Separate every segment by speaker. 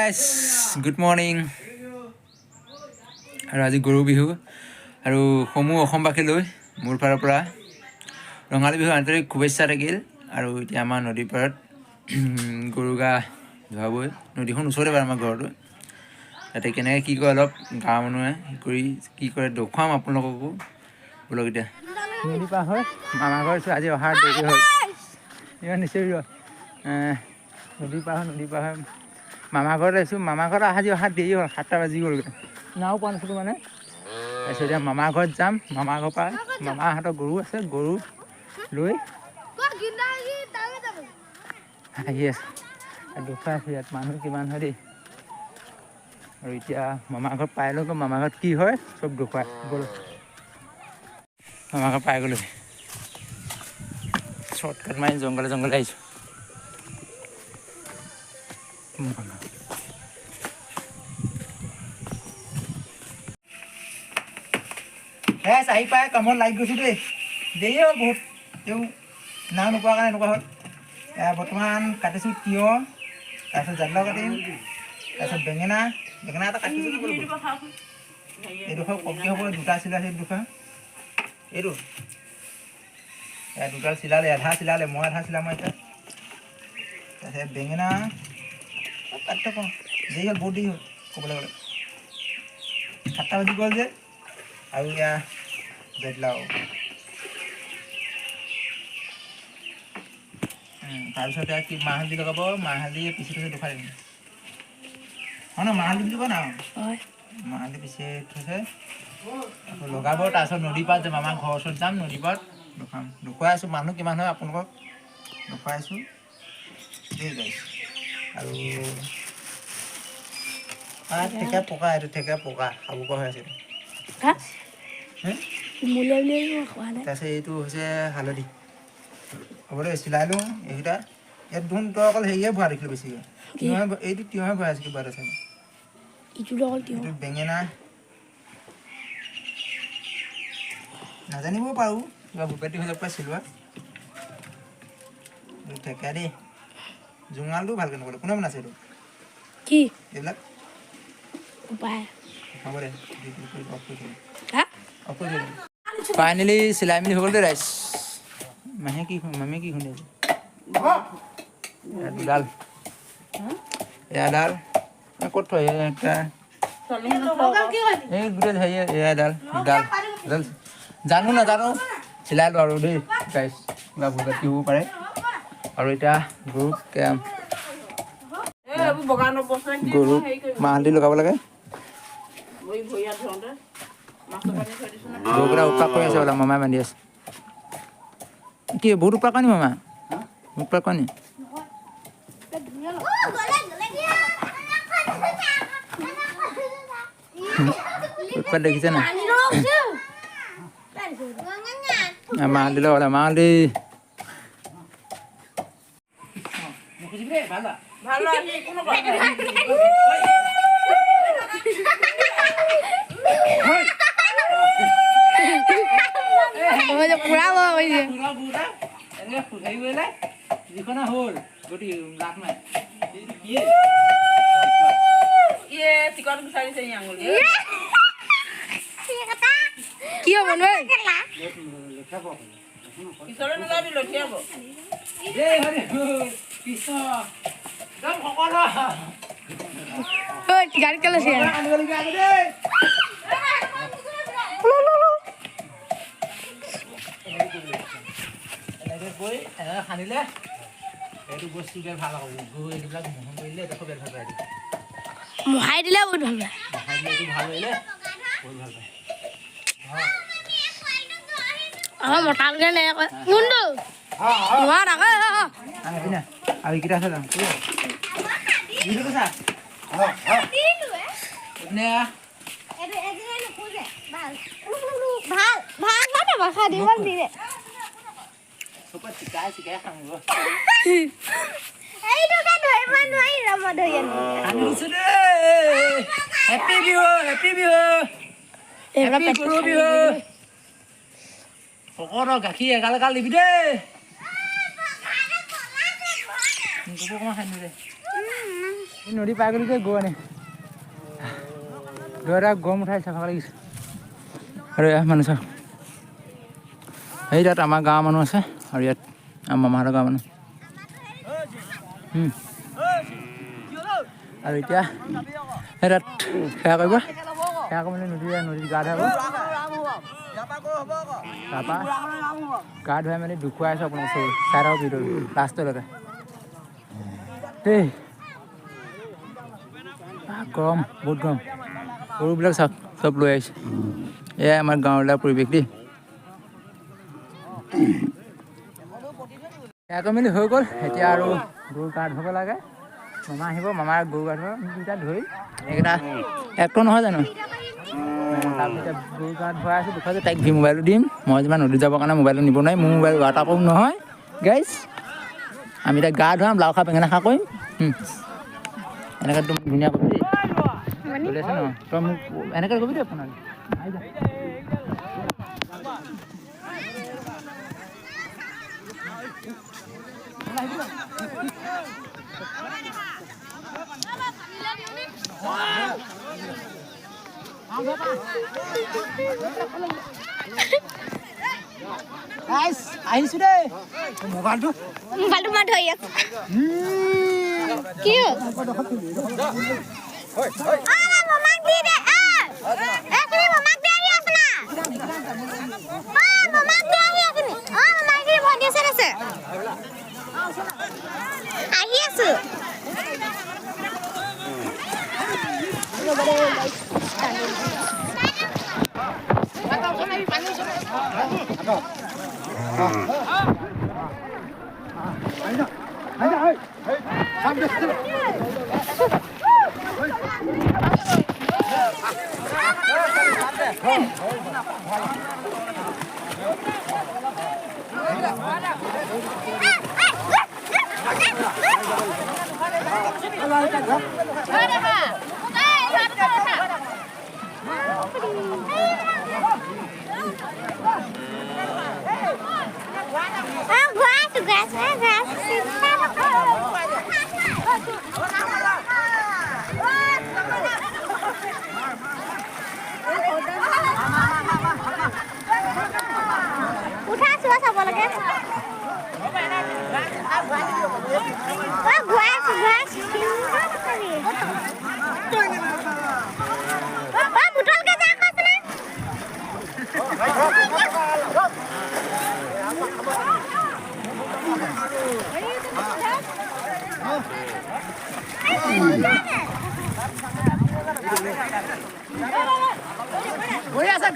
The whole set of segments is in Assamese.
Speaker 1: গাইজ গুড মৰ্ণিং আৰু আজি গৰু বিহু আৰু সমূহ অসমবাসীলৈ মোৰ ফালৰ পৰা ৰঙালী বিহুৰ আন্তৰিক শুভেচ্ছা থাকিল। আৰু এতিয়া আমাৰ নদীৰ পাৰত গৰু গা ধুৱাবই, নদীখন ওচৰতে বাৰু আমাৰ ঘৰটো, তাতে কেনেকৈ কি কৰে অলপ গাঁৱৰ মানুহে কৰি কি কৰে দেখুৱাম আপোনালোককো। বোলক এতিয়া নদী পাৰ হয় মামা ঘৰ আছোঁ, আজি অহাৰ দেৰি হ'ল ইমান নিশ্চয় নদী পাৰ হয় মামা ঘৰত আহিছোঁ। মামা ঘৰত আজি অহা দেৰি হ'ল, 7টা বাজি গ'লগৈ, নাও পোৱা নাছিলোঁ মানে। তাৰপিছত এতিয়া মামা ঘৰত যাম, মামা ঘৰৰ পৰা মামাহঁতৰ গৰু আছে, গৰু লৈ আহি আছে। দেখুৱাই আছোঁ ইয়াত মানুহ কিমান হয় দেই। আৰু এতিয়া মামা ঘৰত পাই লওঁ, মামা ঘৰত কি হয় চব দেখুৱাই গ'ল। মামা ঘৰত পাই গ'লোঁ, শ্বৰ্টকাট মাৰি জংঘলে আহিছোঁ। আহি পাই কামত লাগি গৈছোঁ দেই, দেৰি হ'ল বহুত, তেওঁ নাও নোপোৱাৰ কাৰণে এনেকুৱা হ'ল। বৰ্তমান কাটিছোঁ তিয়ঁহ, তাৰপিছত জাতিলাও কাটিম, তাৰপিছত বেঙেনা এটা কাটিছোঁ। এইডোখৰ কমকৈ হ'ব, দুটা চিলাইছে এইডোখৰ, এইটো দুডাল চিলালে, আধা চিলালে, মই আধা চিলাম এতিয়া। তাৰপিছত বেঙেনা কাটি থাকোঁ, দেৰি হ'ল বহুত দেৰি হ'ল ক'বলৈ গ'লে, 7টা বাজি গ'ল যে। আৰু এয়া জাতিলাও, তাৰপিছত এতিয়া কি মাহ হালধি লগাব, মাহ হালধি পিচি থৈছে দেখুৱাই দিম। হয় ন, মাহ হালধি বুলি কয় না, মাহ হালধি পিচি থৈছে লগাব। তাৰপিছত নদী পাৰত যাম, আমাৰ ঘৰৰ ওচৰত যাম, নদী পাৰত দেখুৱাই আছোঁ মানুহ কিমান হয় আপোনালোকক দেখুৱাই আছোঁ দেই গাইছ। আৰু ঠেকেৰা পকা, এইটো ঠেকেৰা পকা খাব পৰা হৈ আছে। তাৰপিছত এইটো হৈছে হালধি, হ'ব দে চিলাই লওঁ এইকেইটা। ইয়াত ধোন তই অকল হেৰিয়ে ভৰাই দেখিলোঁ বেছিকৈ, এইটো তিয়ঁহে ভৰাই আছে কিবা এটা চাগে, এইটো বেঙেনা নাজানিবও পাৰোঁ, কিবা ভূপেটি হৈ যাব পাৰে চিলোৱা। এইটো ঠেকেৰা দেই, জোঙালটো ভালকৈ নকৰিলে, কোনে বনাইছে এইটো কি এইবিলাক হ'ব দে, ফাইনেলি চিলাই মেলি হৈ গ'ল দেই ৰাইজ। মামীয়ে কি শুনি আছে, দুডাল এয়াডাল ক'ত থয় এটা, এই গোটেই হেৰি এয়াডাল দুডাল নাজানো চিলাইলোঁ আৰু দেই গাইজ, কিবা ভূপেটি হ'ব পাৰে। আৰু এতিয়া গৰুক মাহ হালধি লগাব লাগে। গৰুকেইটা উৎপাত কৰি আছে বোলে, মামাই বান্ধি আছে। কি বহুত উৎপাত কৰে নি মামা, উৎপাত কৰে নি? উৎপাত দেখিছে নাই? মাহ হালধি লগাব, মাহ হালধি হ'ল গতিকে লাভ নাই। কি হ'ব গাড়ী কেলে গৈ সানিলে এইটো বস্তু বিৰাট ভাল হ'ব। এইবিলাক মোহন কৰিলে এইটো বিৰাট ভাল পায়, মোহাই দিলে বহুত ভাল পায়, মোহাই দিলে এইটো ভাল কৰিলে বহুত ভাল পায়। মতালকে নে কোনটো আৰু এইকেইটা আছে যাম চিকাই খাব হেপী বিহু, হেপী বিহু, গৰু বিহু। সকলো গাখীৰ এগাল এগাল দিবি দেই, অকণমান খাই দে। নদী পাই গ'লো যে গৈ আনে দৌৰা গৰম উঠাইছে ভাল লাগিছে আৰু ইয়াত মানুহ চাওক সেই তাত আমাৰ গাঁৱৰ মানুহ আছে আৰু ইয়াত আমাৰ মামাহঁতৰ গাঁৱৰ মানুহ আৰু এতিয়া সেই তাত সেয়া কৰিব সেয়া কৰি মেলি নদীত গা ধুৱাব তাৰপৰা গা ধুৱাই মেলি দেখুৱাই আছোঁ আপোনাক চব চাই থাকক ভিডিঅ'টো লাষ্টলৈকে দেই গৰম বহুত গৰম গৰুবিলাক চাওক চব লৈ আহিছে এয়াই আমাৰ গাঁৱলীয়া পৰিৱেশ দেই সেয়া কৰি মেলি হৈ গ'ল এতিয়া আৰু গৰু গা ধুব লাগে মামা আহিব মামাৰ গৰু গা ধুব দুটা ধৰি এইকেইটা একটো নহয় জানো তাৰপিছত গৰু গা ধুৱাই আছোঁ দেখুৱাইছোঁ তাইক মোবাইলটো দিম মই যিমান নদীত যাবৰ কাৰণে মোবাইলটো নিব নোৱাৰিম মোৰ মোবাইল ৱাটাৰপ্ৰুফ নহয় গাইজ আমি এতিয়া গা ধুৱাম লাও খা বেঙেনা খা কৰিম এনেকৈ তুমি ধুনীয়া কৰিবি দেই চলি আছে ন তই মোক এনেকৈ কৰিবি দেই আপোনাৰ আহিছো দেই মোবাইলটো মই ধৰি আছো কি মামাক দি দে মামাক দি আহি আছে না মামাক দি আহি আছে মামাক দি ভণ্টি আছে আহি আছো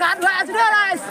Speaker 1: God bless you guys.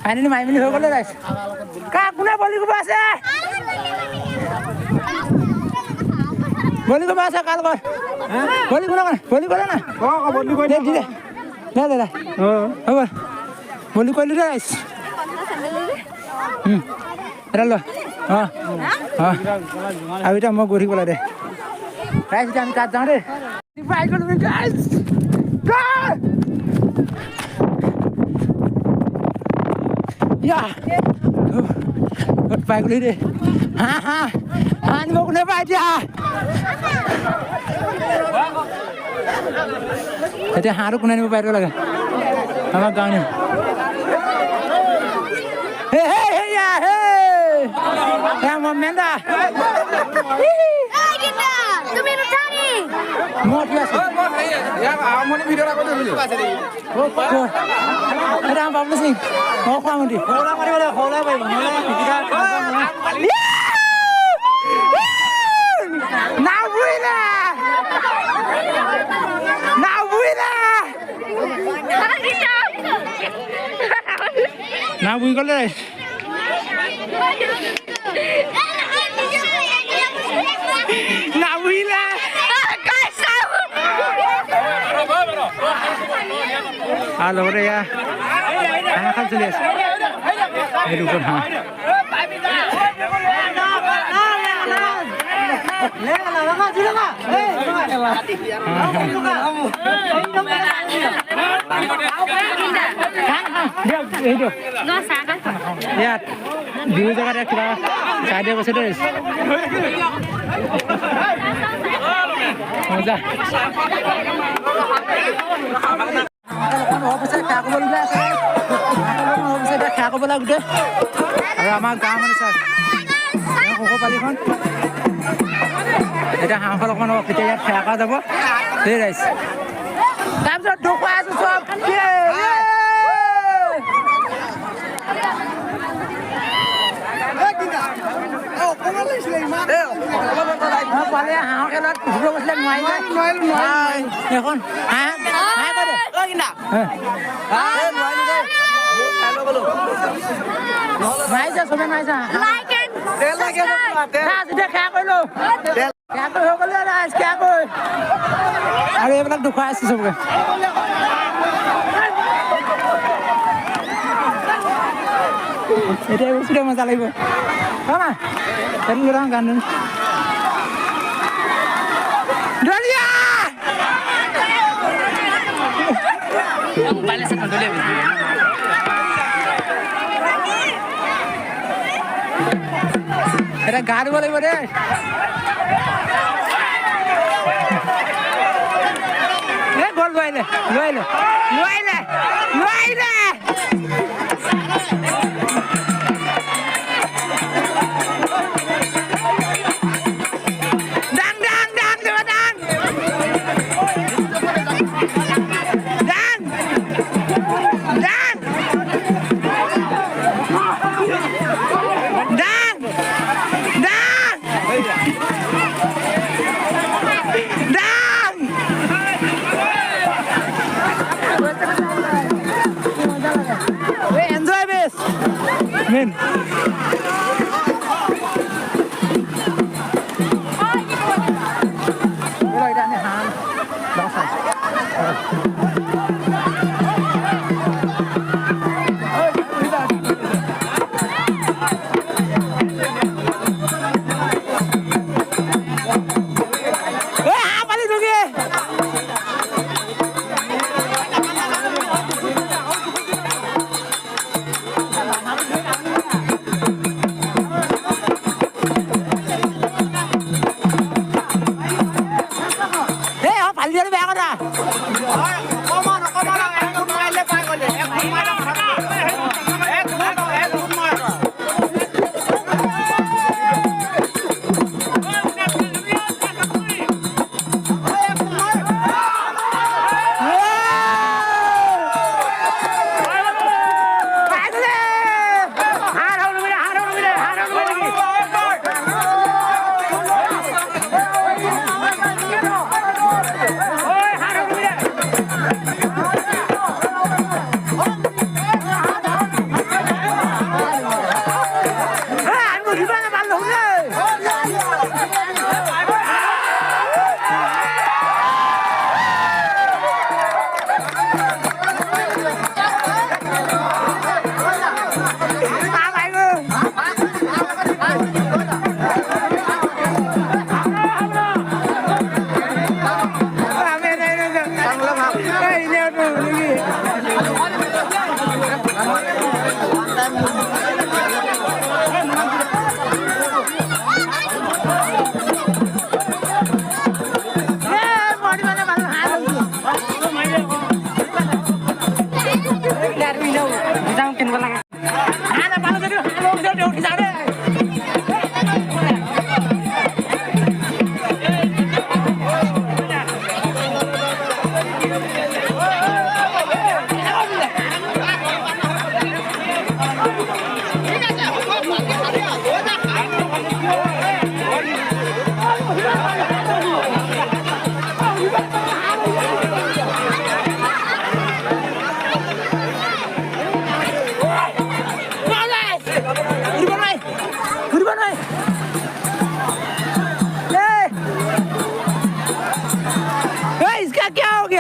Speaker 1: Ini main ini hukul guys. Kak, kuna boli ke bahasa? Boli ke bahasa kalau kau? Boli kuna mana? Boli kuna mana? Oh, boli kuna ni. Dah, dah, dah. Oh, boli kuna guys. Terlalu. Abi dah mau gurih bola deh. Guys, jangan kacang deh. Ini baik kalau guys. Go! Yeah.
Speaker 2: Hot pack đi đi. Anh một nơi phải chưa? Thế Haru kuna ni phải rồi là. Ama gaani. Hey ya hey. Yang memenda.
Speaker 3: Hey kita, তুমি রুটানি।
Speaker 2: Mot ya.
Speaker 1: Ya, amone video ra kote video.
Speaker 2: Ada apa plus nih? Mau apa mandi?
Speaker 4: Hola mari bale, hola bhai.
Speaker 2: Now winner! Now winner!
Speaker 3: kita।
Speaker 2: Now we goเลย Now winner! Halo ya. Anak kan jelas. Ini pun ha. Lihat, di ujung ada kita saya bos terus. Masa. Ramah kamu sah. Aku balik kan. Ada hang kalau mana kita ya kaya ada apa? Terus. Kamu sudah dua suap.
Speaker 4: Oh, kamu lagi Sulaiman.
Speaker 2: Boleh hang kalau dua Muslim mai kan? Mai. Ya kan? Hang kau deh.
Speaker 4: Lagi nak? Mai ni deh. Hello bolo.
Speaker 2: Mai je, semua mai je.
Speaker 3: Like and
Speaker 4: Lagi apa?
Speaker 2: Nah, sudah kaya kau lo. Kaya kau ho kau lah, kaya kau. Ada yang nak dua sih semua. Itu sudah masalah itu. Mana? Tadi orang gandeng. Dolia! Kamu balas kan Dolia itu. Ada garu boleh boleh. Gol luaile. Enjoy this. Men. Boleh dah ni han. Bangsa. apa ni tu ke? Paldian be agora.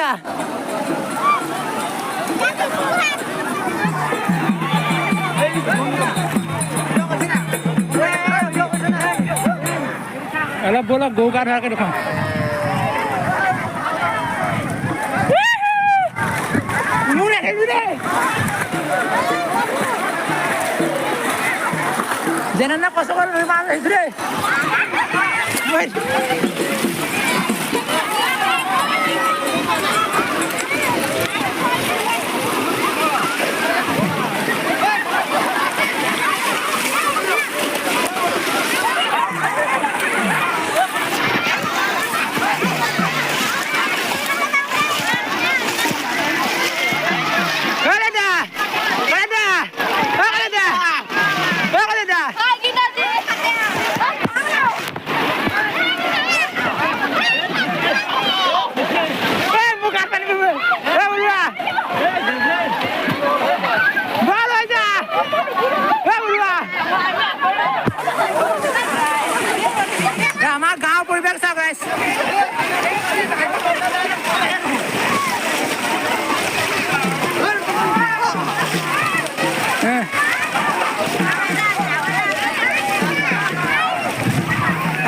Speaker 2: dà. Alah bola go kar har ke dekho. Mune ke mune. Jangan koso kar mana idre. Wait.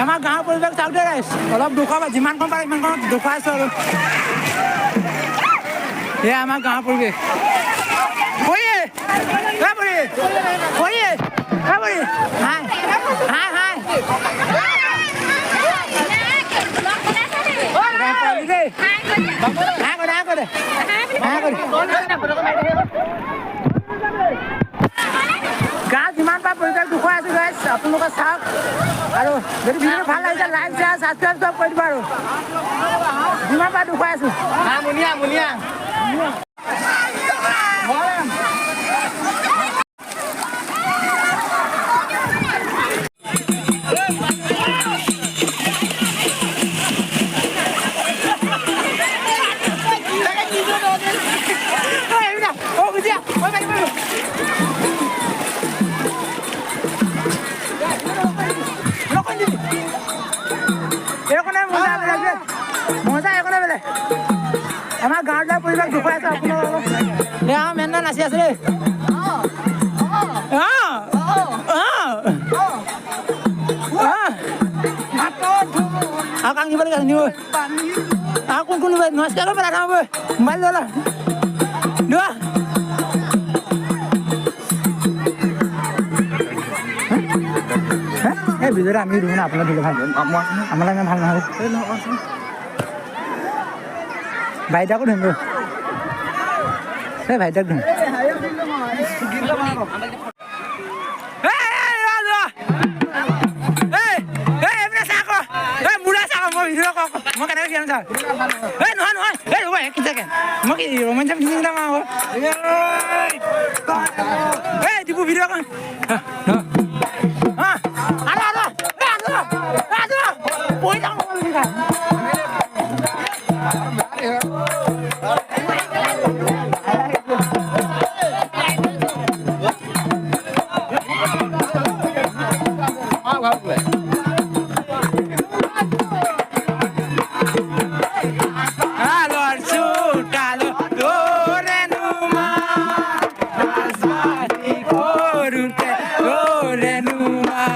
Speaker 2: আমাৰ গাঁৱৰ পৰিৱেশ চাওক দে ৰাইজ অলপ দুখ পাবা যিমান কম পাৰে ইমান কম দুখাই আছো আৰু এয়া আমাৰ গাঁৱৰ পৰিৱেশ বহি হাই হাই হাই গাঁৱত যিমান পাৰ পৰিৱেশ দুখাই আছো ৰাইজ আপোনালোকে চাওক আৰু যদি ভিডিঅ' ভাল লাগিছে লাইক শ্বেয়াৰ ছাবস্ক্ৰাইব চব কৰি দিব আৰু যিমান পাৰ দুখাই আছো মুনিয়া আমাৰ গাঁৱৰ পৰিৱেশ দেখুৱাই আছো আপোনালোকক মেন্দা নাচি আছে দেই আৰু কাং দিব লাগে নিব আৰু কোন কোন নমস্কাৰ কৰিব লাগে মোবাইল ল'লা লোৱা এই ভিডিঅ'টো আমি দিওঁ না আপোনাক দিলে ভাল আমাৰ ইমান ভাল নহয় ভাইটাকো ধৰিম এই ভাইটাক ধৰিম মই কেনেকৈ কিয়াম ছাৰ এই নহয় এই ৰ'বা কেতিয়াকৈ মই কি ৰোমাঞ্চ চিন্তা মাৰ এই ডিপু ভিডিঅ' কম Renuma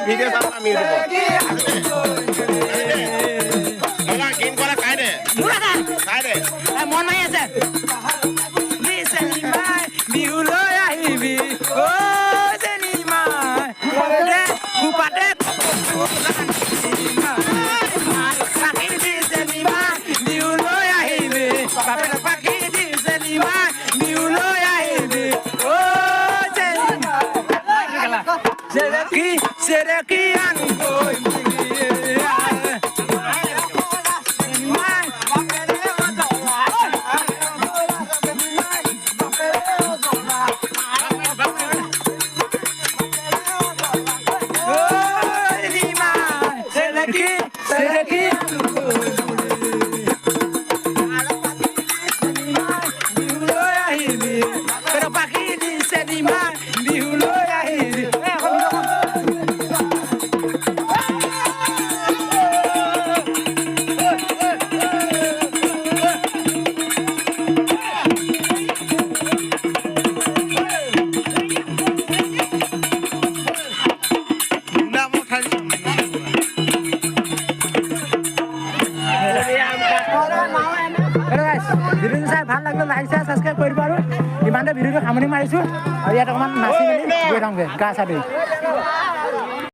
Speaker 5: ভিডিঅ' চাব আমি মলা গেম কৰা চাই দে চাই দে
Speaker 2: মন মাৰি আছে বিহুলৈ আহিবি অ জেনিমাই কুপাতে পাখি দি জেনিমাই বিহুলৈ আহিবি বাপেৰে পাখি দি জেনিমাই বিহুলৈ আহিবি অ জেনিমাই চেৰেকি আনকৈ ভিডিঅ'টো চাই ভাল লাগিলে লাইক শ্বেয়াৰ ছাবস্ক্ৰাইব কৰিব আৰু ইমানতে ভিডিঅ'টো সামৰণি মাৰিছোঁ আৰু ইয়াত অকণমান নাচি মেলি গৈ থাকোঁগৈ গা চা ধুই